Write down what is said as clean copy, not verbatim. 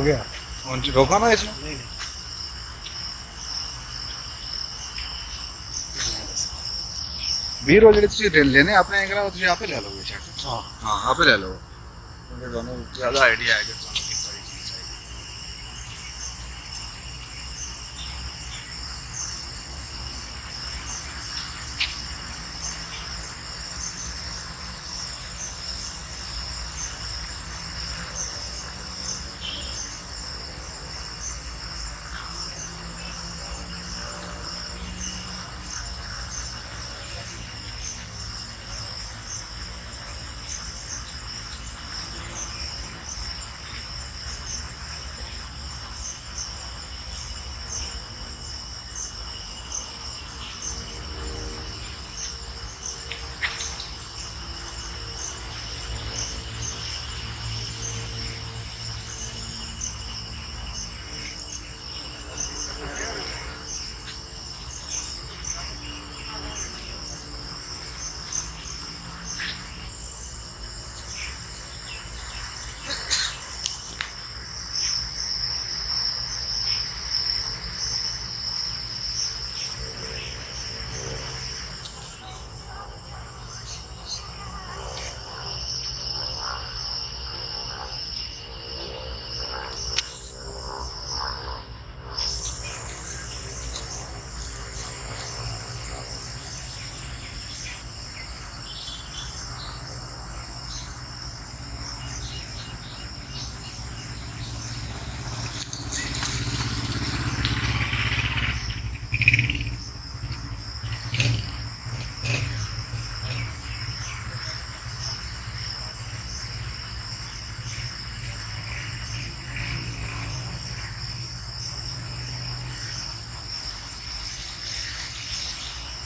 गया। Roca ना इसमें। नहीं नहीं ਵੀਰ ਉਹ ਜਿਹੜੇ ਤੁਸੀਂ ਲੈਣੇ ਆਪਣੇ ਐਂਗਲ ਉਹ ਤੁਸੀਂ ਆਪੇ ਲੈ ਲਓਗੇ ਸ਼ਾਇਦ। हाँ ਹਾਂ ਆਪੇ ਲੈ ਲਓ ਕਿਉਂਕਿ ਤੁਹਾਨੂੰ ਜ਼ਿਆਦਾ ਆਈਡੀਆ ਹੈ ਕਿ ਤੁਹਾਨੂੰ